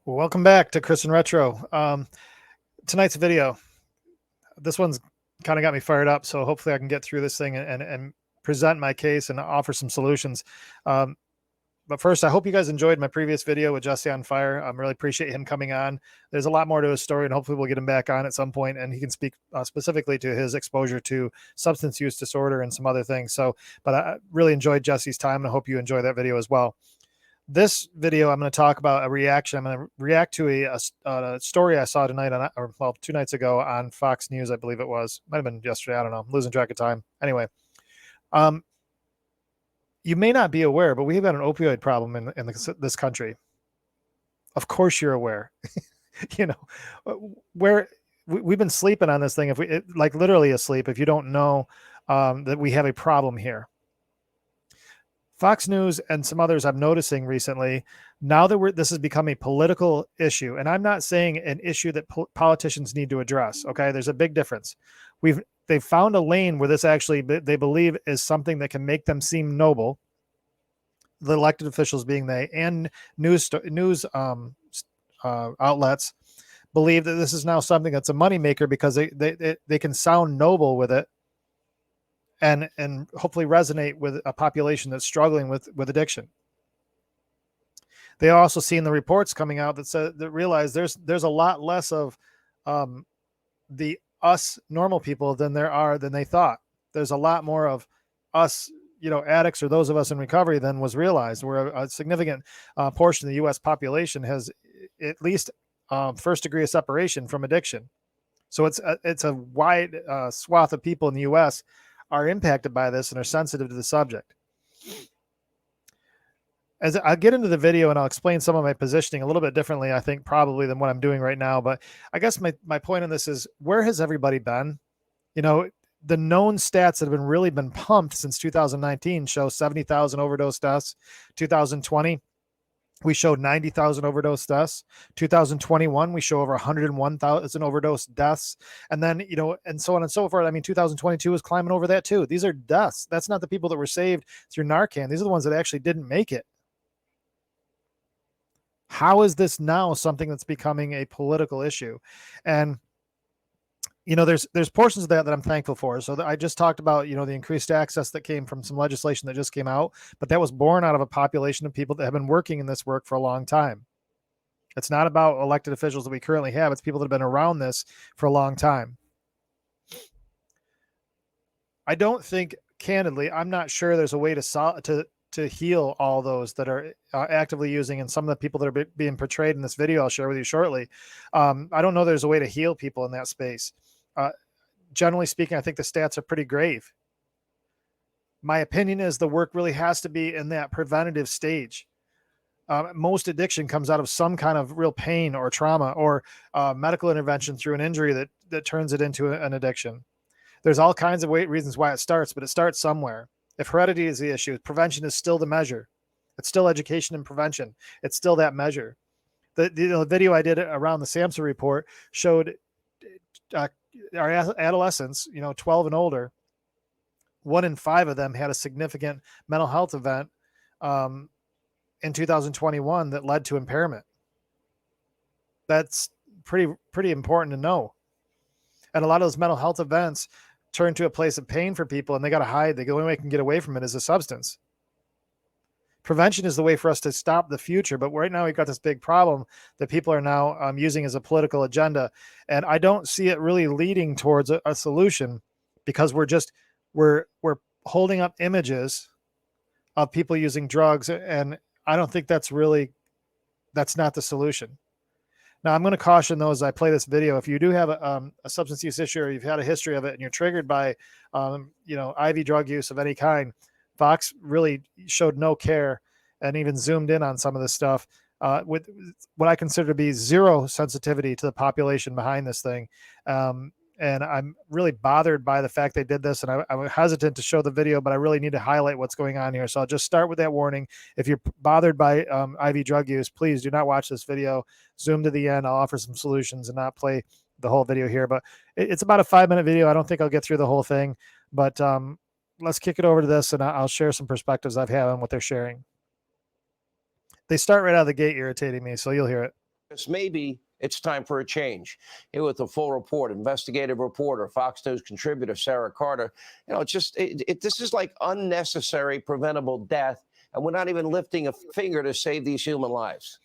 Welcome back to Chris and Retro. Tonight's video, this one's kind of got me fired up, so hopefully I can get through this thing and present my case and offer some solutions. Um, but first, I hope you guys enjoyed my previous video with Jesse on Fire. I really appreciate him coming on. There's a lot more to his story, and hopefully we'll get him back on at some point, and he can speak specifically to his exposure to substance use disorder and some other things. But I really enjoyed Jesse's time, and I hope you enjoy that video as well. This video, I'm going to talk about a reaction. I'm going to react to a story I saw tonight or 2 nights ago on Fox News, I believe it was. Might have been yesterday. I don't know. I'm losing track of time. Anyway, you may not be aware, but we've got an opioid problem in this country. Of course, you're aware. You know, where we've been sleeping on this thing. Like literally asleep, if you don't know that we have a problem here. Fox News and some others I'm noticing recently, now that this has become a political issue, and I'm not saying an issue that politicians need to address. Okay, there's a big difference. They've found a lane where this actually they believe is something that can make them seem noble. The elected officials, being they, and news outlets believe that this is now something that's a moneymaker because they can sound noble with it. And hopefully resonate with a population that's struggling with addiction. They also seen the reports coming out that realize there's a lot less of the us normal people than they thought. There's a lot more of us, addicts or those of us in recovery than was realized. Where a significant portion of the U.S. population has at least first degree of separation from addiction. So it's a wide swath of people in the U.S. are impacted by this and are sensitive to the subject. As I'll get into the video and I'll explain some of my positioning a little bit differently, I think probably than what I'm doing right now. But I guess my point on this is, where has everybody been? The known stats that have really been pumped since 2019 show 70,000 overdose deaths. 2020, we showed 90,000 overdose deaths. 2021, we show over 101,000 overdose deaths. And then, and so on and so forth. I mean, 2022 is climbing over that too. These are deaths. That's not the people that were saved through Narcan. These are the ones that actually didn't make it. How is this now something that's becoming a political issue? And there's portions of that I'm thankful for. So I just talked about, the increased access that came from some legislation that just came out, but that was born out of a population of people that have been working in this work for a long time. It's not about elected officials that we currently have. It's people that have been around this for a long time. I don't think, candidly, I'm not sure there's a way to heal all those that are actively using, and some of the people that are being portrayed in this video I'll share with you shortly. I don't know there's a way to heal people in that space. Generally speaking, I think the stats are pretty grave. My opinion is the work really has to be in that preventative stage. Most addiction comes out of some kind of real pain or trauma or medical intervention through an injury that turns it into an addiction. There's all kinds of reasons why it starts, but it starts somewhere. If heredity is the issue, prevention is still the measure. It's still education and prevention. It's still that measure. The video I did around the SAMHSA report showed our adolescents, 12 and older, 1 in 5 of them had a significant mental health event in 2021 that led to impairment. That's pretty important to know. And a lot of those mental health events turn to a place of pain for people, and they got to hide. The only way they can get away from it is a substance. Prevention is the way for us to stop the future. But right now we've got this big problem that people are now using as a political agenda. And I don't see it really leading towards a solution, because we're holding up images of people using drugs. And I don't think that's not the solution. Now, I'm going to caution those as I play this video. If you do have a substance use issue, or you've had a history of it and you're triggered by, IV drug use of any kind, Fox really showed no care and even zoomed in on some of this stuff with what I consider to be zero sensitivity to the population behind this thing. And I'm really bothered by the fact they did this, and I'm hesitant to show the video, but I really need to highlight what's going on here. So I'll just start with that warning. If you're bothered by IV drug use, please do not watch this video. Zoom to the end. I'll offer some solutions and not play the whole video here, but it's about a 5-minute video. I don't think I'll get through the whole thing, but let's kick it over to this, and I'll share some perspectives I've had on what they're sharing. They start right out of the gate irritating me, so you'll hear it. maybe it's time for a change. Here with the full report, investigative reporter, Fox News contributor Sarah Carter. This is like unnecessary preventable death, and we're not even lifting a finger to save these human lives.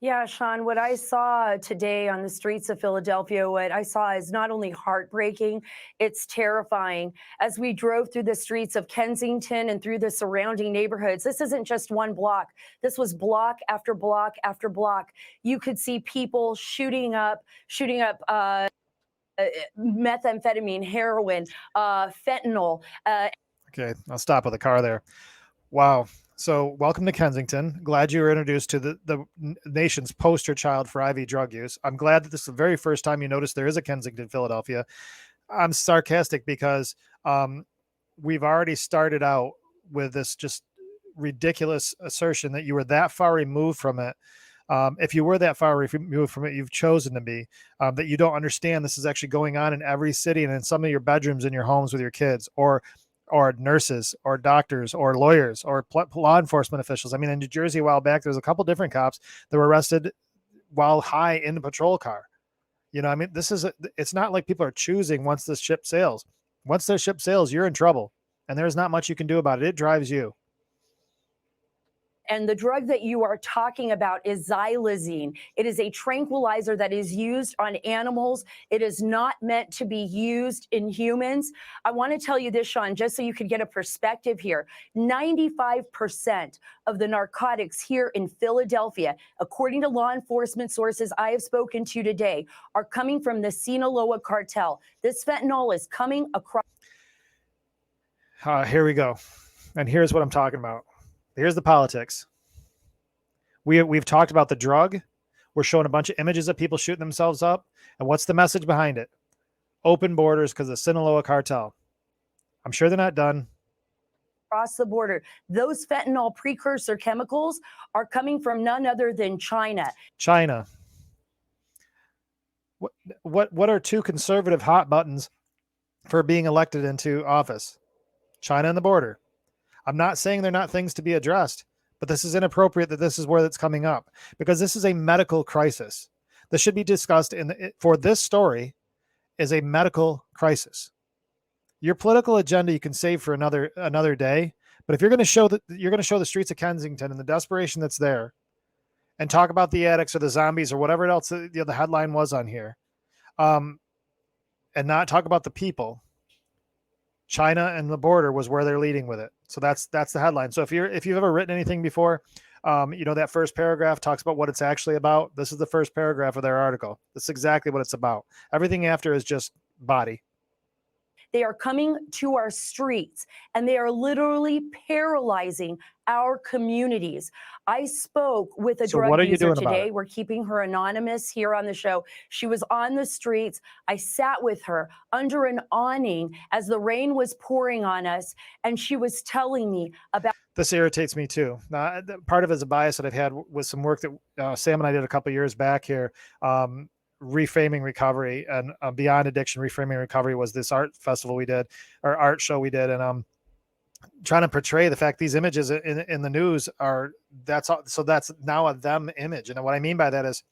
Yeah, Sean, what I saw today on the streets of Philadelphia, what I saw is not only heartbreaking, it's terrifying. As we drove through the streets of Kensington and through the surrounding neighborhoods, this isn't just one block. This was block after block after block. You could see people shooting up methamphetamine, heroin, fentanyl. Okay, I'll stop with the car there. Wow. So welcome to Kensington. Glad you were introduced to the nation's poster child for IV drug use. I'm glad that this is the very first time you noticed there is a Kensington, Philadelphia. I'm sarcastic because we've already started out with this just ridiculous assertion that you were that far removed from it. If you were that far removed from it, you've chosen to be, that you don't understand this is actually going on in every city and in some of your bedrooms in your homes with your kids, or nurses or doctors or lawyers or law enforcement officials. I mean, in New Jersey a while back, there was a couple different cops that were arrested while high in the patrol car. I mean, it's not like people are choosing once this ship sails. Once the ship sails, you're in trouble, and there's not much you can do about it. It drives you. And the drug that you are talking about is xylazine. It is a tranquilizer that is used on animals. It is not meant to be used in humans. I want to tell you this, Sean, just so you can get a perspective here. 95% of the narcotics here in Philadelphia, according to law enforcement sources I have spoken to today, are coming from the Sinaloa cartel. This fentanyl is coming across. Here we go. And here's what I'm talking about. Here's the politics. We've talked about the drug. We're showing a bunch of images of people shooting themselves up. And what's the message behind it? Open borders because of the Sinaloa cartel. I'm sure they're not done. Across the border. Those fentanyl precursor chemicals are coming from none other than China. China. What are two conservative hot buttons for being elected into office? China and the border. I'm not saying they're not things to be addressed, but this is inappropriate that this is where it's coming up, because this is a medical crisis. This should be discussed for this story is a medical crisis. Your political agenda you can save for another day, but if you're going to show the streets of Kensington and the desperation that's there, and talk about the addicts or the zombies or whatever else the headline was on here, and not talk about the people, China and the border was where they're leading with it. So that's the headline. So if you've ever written anything before, that first paragraph talks about what it's actually about. This is the first paragraph of their article. That's exactly what it's about. Everything after is just body. They are coming to our streets and they are literally paralyzing our communities. I spoke with a drug user today. We're keeping her anonymous here on the show. She was on the streets. I sat with her under an awning as the rain was pouring on us, and she was telling me about. This irritates me too. Part of it is a bias that I've had with some work that Sam and I did a couple of years back here. Reframing recovery and Beyond Addiction. Reframing Recovery was this art festival we did, or art show we did, and trying to portray the fact these images in the news are that's now a them image. And what I mean by that is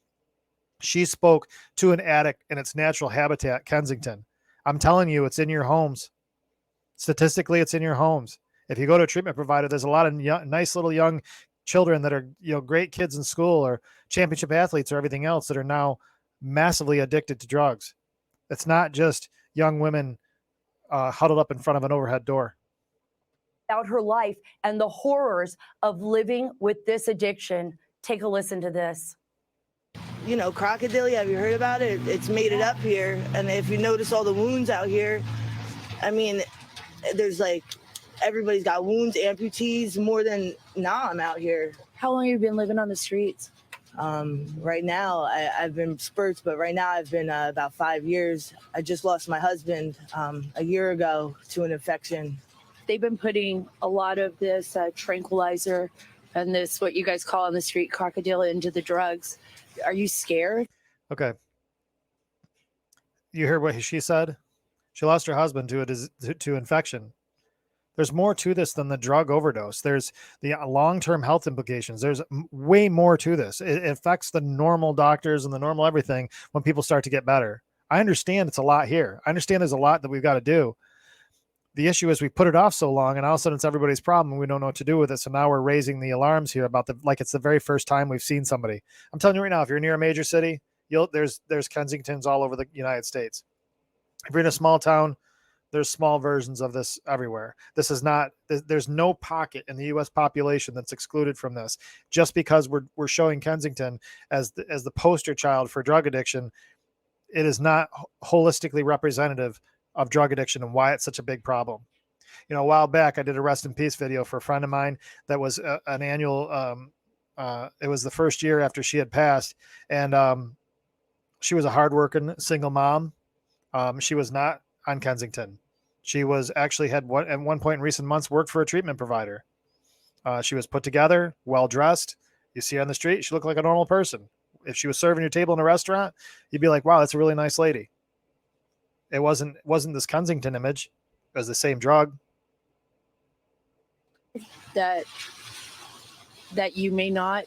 she spoke to an addict in its natural habitat, Kensington. I'm telling you, it's in your homes. Statistically, it's in your homes. If you go to a treatment provider, there's a lot of nice little young children that are great kids in school or championship athletes or everything else that are now massively addicted to drugs. It's not just young women huddled up in front of an overhead door. About her life and the horrors of living with this addiction. Take a listen to this. Crocodile, have you heard about it? It's made it up here. And if you notice all the wounds out here, I mean, there's everybody's got wounds, amputees, more than I'm out here. How long have you been living on the streets? Right now, I've been spurts, but right now I've been about 5 years. I just lost my husband a year ago to an infection. They've been putting a lot of this tranquilizer and this, what you guys call on the street, crocodile, into the drugs. Are you scared? Okay. You heard what she said? She lost her husband to infection. There's more to this than the drug overdose. There's the long-term health implications. There's way more to this. It affects the normal doctors and the normal everything when people start to get better. I understand it's a lot here. I understand there's a lot that we've got to do. The issue is we put it off so long, and all of a sudden it's everybody's problem, and we don't know what to do with it. So now we're raising the alarms here about like it's the very first time we've seen somebody. I'm telling you right now, if you're near a major city, there's Kensingtons all over the United States. If you're in a small town, there's small versions of this everywhere. This is not, there's no pocket in the U.S. population that's excluded from this. Just because we're showing Kensington as the poster child for drug addiction, it is not holistically representative of drug addiction and why it's such a big problem. You know, a while back, I did a rest in peace video for a friend of mine that was an annual, it was the first year after she had passed, and she was a hardworking single mom. She was not on Kensington. She was actually at one point in recent months worked for a treatment provider. She was put together, well dressed. You see her on the street, she looked like a normal person. If she was serving your table in a restaurant, you'd be like, wow, that's a really nice lady. It wasn't this Kensington image. It was the same drug. That you may not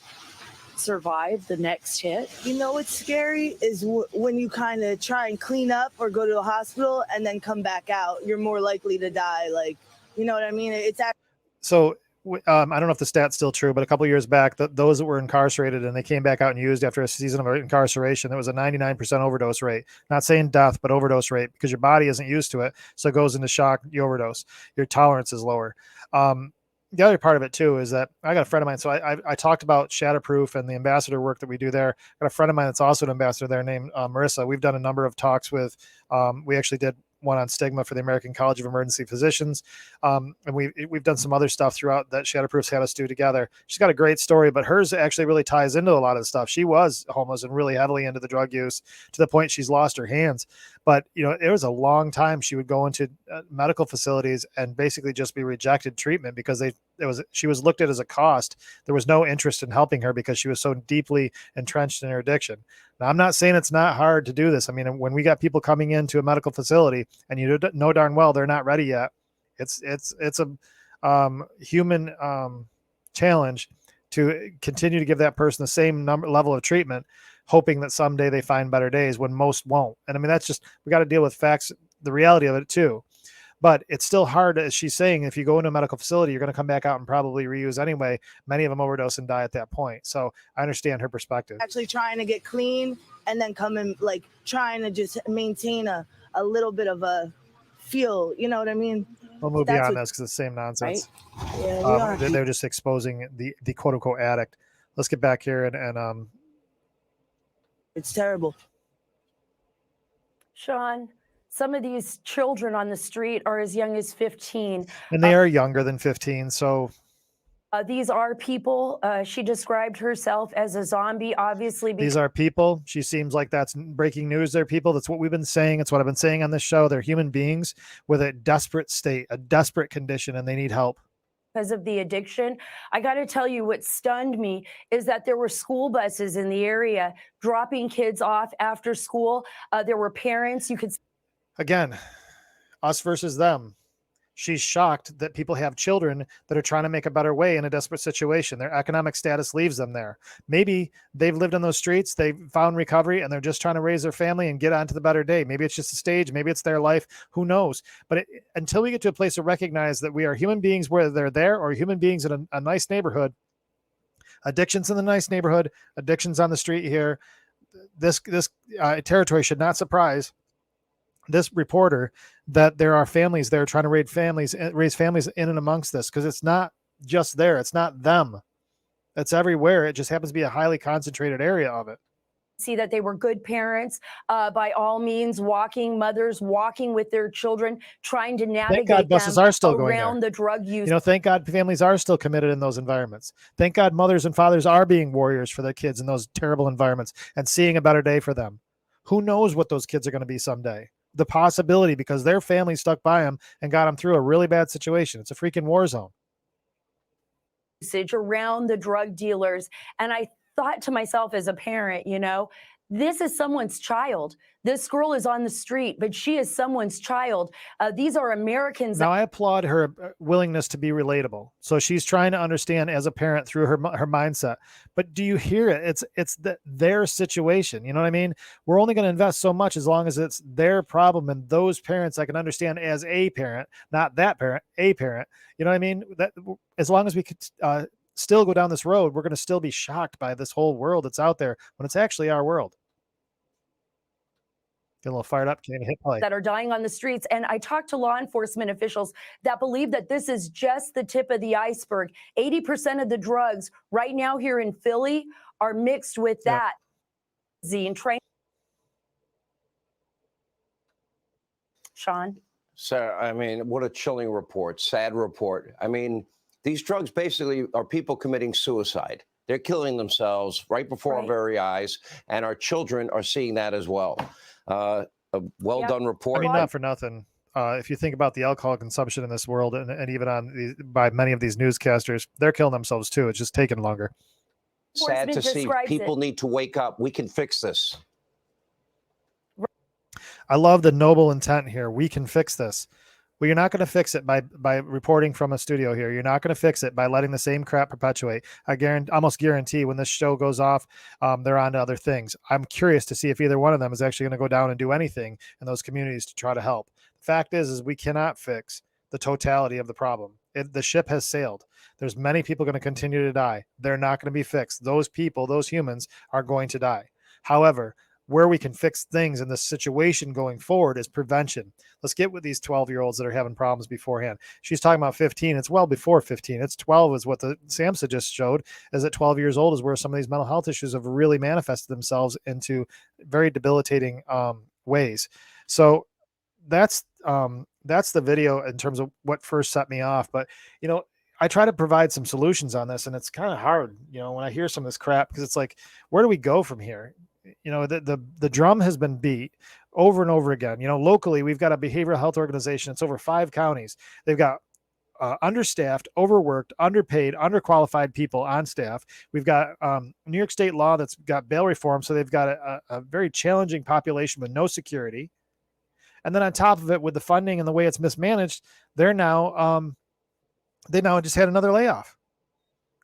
survive the next hit. You know what's scary is when you kind of try and clean up or go to a hospital and then come back out, you're more likely to die. Like, you know what I mean? It's actually. So I don't know if the stat's still true, but a couple of years back, those that were incarcerated and they came back out and used after a season of incarceration, there was a 99% overdose rate. Not saying death, but overdose rate, because your body isn't used to it. So it goes into shock, you overdose. Your tolerance is lower. The other part of it too is that I got a friend of mine. So I talked about Shatterproof and the ambassador work that we do there. I got a friend of mine that's also an ambassador there named Marissa. We've done a number of talks with, we actually did one on stigma for the American College of Emergency Physicians. And we've done some other stuff throughout that Shatterproof's had us do together. She's got a great story, but hers actually really ties into a lot of the stuff. She was homeless and really heavily into the drug use to the point she's lost her hands. But, you know, it was a long time she would go into medical facilities and basically just be rejected treatment because she was looked at as a cost. There was no interest in helping her because she was so deeply entrenched in her addiction. Now, I'm not saying it's not hard to do this. I mean, when we got people coming into a medical facility and you know darn well they're not ready yet, it's a human challenge to continue to give that person the same level of treatment, hoping that someday they find better days when most won't. And I mean, that's just, we got to deal with facts, the reality of it too. But it's still hard, as she's saying, if you go into a medical facility, you're going to come back out and probably reuse anyway. Many of them overdose and die at that point. So I understand her perspective. Actually trying to get clean and then come in, like trying to just maintain a little bit of a feel, you know what I mean? We'll move beyond this because it's the same nonsense. Right? Yeah, they're just exposing the quote unquote addict. Let's get back here and it's terrible. Sean, some of these children on the street are as young as 15. And they are younger than 15. So these are people. She described herself as a zombie, obviously. These are people. She seems like that's breaking news. They're people. That's what we've been saying. It's what I've been saying on this show. They're human beings with a desperate state, a desperate condition, and they need help. Because of the addiction. I got to tell you, what stunned me is that there were school buses in the area dropping kids off after school. There were parents. You could. Again, us versus them. She's shocked that people have children that are trying to make a better way in a desperate situation. Their economic status leaves them there. Maybe they've lived on those streets, they've found recovery, and they're just trying to raise their family and get on to the better day. Maybe it's just a stage. Maybe it's their life. Who knows? But until we get to a place to recognize that we are human beings, whether they're there or human beings in a nice neighborhood, addictions in the nice neighborhood, addictions on the street here, this territory should not surprise this reporter that there are families there trying to raise families in and amongst this, because it's not just there. It's not them. It's everywhere. It just happens to be a highly concentrated area of it. See that they were good parents, by all means, mothers walking with their children, trying to navigate thank God buses are still going around there. the drug use. You know, thank God families are still committed in those environments. Thank God mothers and fathers are being warriors for their kids in those terrible environments and seeing a better day for them. Who knows what those kids are going to be someday? The possibility, because their family stuck by them and got them through a really bad situation. It's a freaking war zone. Around the drug dealers. And I thought to myself as a parent, you know, This is someone's child. This girl is on the street, but she is someone's child. These are Americans. Now, I applaud her willingness to be relatable. So she's trying to understand as a parent through her mindset. But do you hear it? It's their situation. You know what I mean? We're only going to invest so much as long as it's their problem, and those parents I can understand as a parent, not that parent, a parent. You know what I mean? That as long as we could still go down this road, we're going to still be shocked by this whole world that's out there when it's actually our world. Get a little fired up, can't hit play. That are dying on the streets. And I talked to law enforcement officials that believe that this is just the tip of the iceberg. 80% of the drugs right now here in Philly are mixed with that zine train. Sean? Sarah, I mean, what a chilling report, sad report. I mean, these drugs basically are people committing suicide. They're killing themselves right before our very eyes, and our children are seeing that as well. A well-done report. I mean, not for nothing. If you think about the alcohol consumption in this world, and even on by many of these newscasters, they're killing themselves too. It's just taking longer. Sad to see. People need to wake up. We can fix this. I love the noble intent here. We can fix this. Well, you're not going to fix it by reporting from a studio here. You're not going to fix it by letting the same crap perpetuate. I almost guarantee when this show goes off, they're on to other things. I'm curious to see if either one of them is actually going to go down and do anything in those communities to try to help. The fact is we cannot fix the totality of the problem. The ship has sailed. There's many people going to continue to die. They're not going to be fixed. Those people, those humans are going to die. However, where we can fix things in this situation going forward is prevention. Let's get with these 12-year-olds that are having problems beforehand. She's talking about 15. It's well before 15. It's 12 is what the SAMHSA just showed, is at 12 years old is where some of these mental health issues have really manifested themselves into very debilitating ways. So that's the video in terms of what first set me off. But, you know, I try to provide some solutions on this, and it's kind of hard, you know, when I hear some of this crap, because it's like, where do we go from here? You know, the drum has been beat over and over again. You know, locally, we've got a behavioral health organization. It's over 5 counties. They've got understaffed, overworked, underpaid, underqualified people on staff. We've got New York state law that's got bail reform. So they've got a very challenging population with no security. And then on top of it, with the funding and the way it's mismanaged, they now just had another layoff.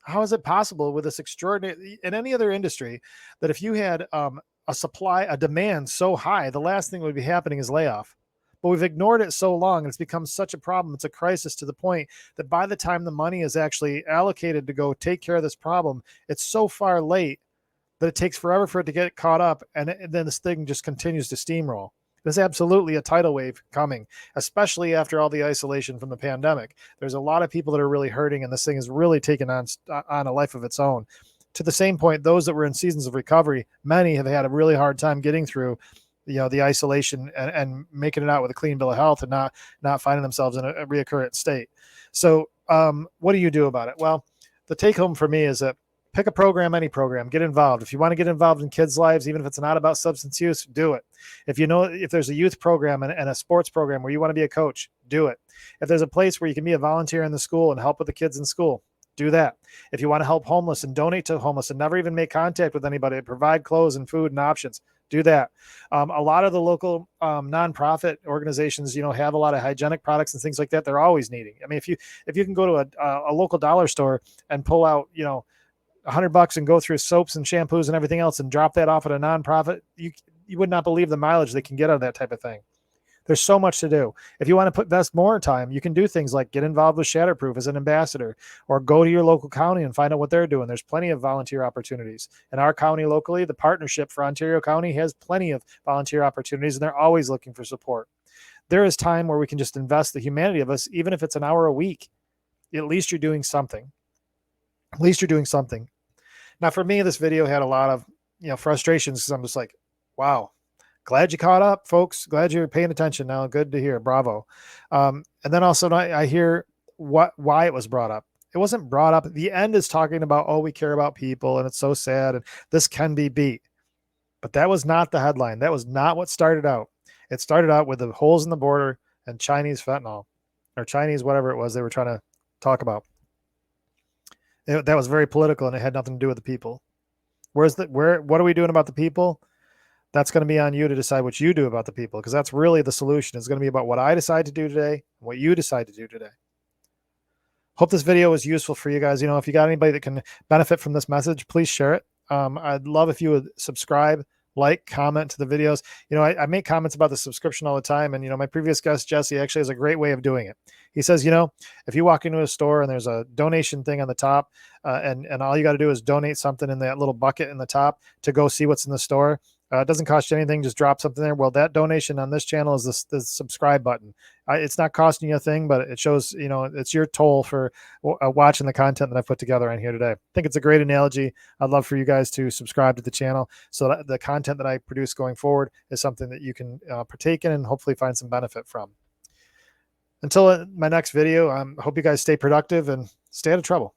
How is it possible with this extraordinary, in any other industry, that if you had a demand so high, the last thing that would be happening is layoff? But we've ignored it so long, and it's become such a problem. It's a crisis to the point that by the time the money is actually allocated to go take care of this problem, it's so far late that it takes forever for it to get caught up. And then this thing just continues to steamroll. There's absolutely a tidal wave coming, especially after all the isolation from the pandemic. There's a lot of people that are really hurting, and this thing is really taken on a life of its own. To the same point, those that were in seasons of recovery, many have had a really hard time getting through, you know, the isolation and making it out with a clean bill of health and not finding themselves in a reoccurrent state. So what do you do about it? Well, the take home for me is that pick a program, any program, get involved. If you want to get involved in kids' lives, even if it's not about substance use, do it. If you know, if there's a youth program and a sports program where you want to be a coach, do it. If there's a place where you can be a volunteer in the school and help with the kids in school, do that. If you want to help homeless and donate to homeless and never even make contact with anybody, provide clothes and food and options, do that. A lot of the local nonprofit organizations, you know, have a lot of hygienic products and things like that. They're always needing. I mean, if you can go to a local dollar store and pull out, you know, $100 and go through soaps and shampoos and everything else and drop that off at a nonprofit, you would not believe the mileage they can get out of that type of thing. There's so much to do. If you want to invest more time, you can do things like get involved with Shatterproof as an ambassador, or go to your local county and find out what they're doing. There's plenty of volunteer opportunities. In our county locally, the Partnership for Ontario County has plenty of volunteer opportunities, and they're always looking for support. There is time where we can just invest the humanity of us, even if it's an hour a week. At least you're doing something. At least you're doing something. Now, for me, this video had a lot of, you know, frustrations, because I'm just like, wow, glad you caught up, folks. Glad you're paying attention now. Good to hear. Bravo. And then also I hear why it was brought up. It wasn't brought up. The end is talking about, oh, we care about people and it's so sad and this can be beat. But that was not the headline. That was not what started out. It started out with the holes in the border and Chinese fentanyl, or Chinese whatever it was they were trying to talk about. That was very political, and it had nothing to do with the people. What are we doing about the people? That's going to be on you to decide what you do about the people, because that's really the solution. It's going to be about what I decide to do today, and what you decide to do today. Hope this video was useful for you guys. You know, if you got anybody that can benefit from this message, please share it. I'd love if you would subscribe, like, comment to the videos. You know, I make comments about the subscription all the time. And, you know, my previous guest, Jesse, actually has a great way of doing it. He says, you know, if you walk into a store and there's a donation thing on the top, and all you got to do is donate something in that little bucket in the top to go see what's in the store. It doesn't cost you anything. Just drop something there. Well, that donation on this channel is the subscribe button. It's not costing you a thing, but it shows, you know, it's your toll for watching the content that I've put together on here today. I think it's a great analogy. I'd love for you guys to subscribe to the channel so that the content that I produce going forward is something that you can partake in and hopefully find some benefit from. Until my next video, I hope you guys stay productive and stay out of trouble.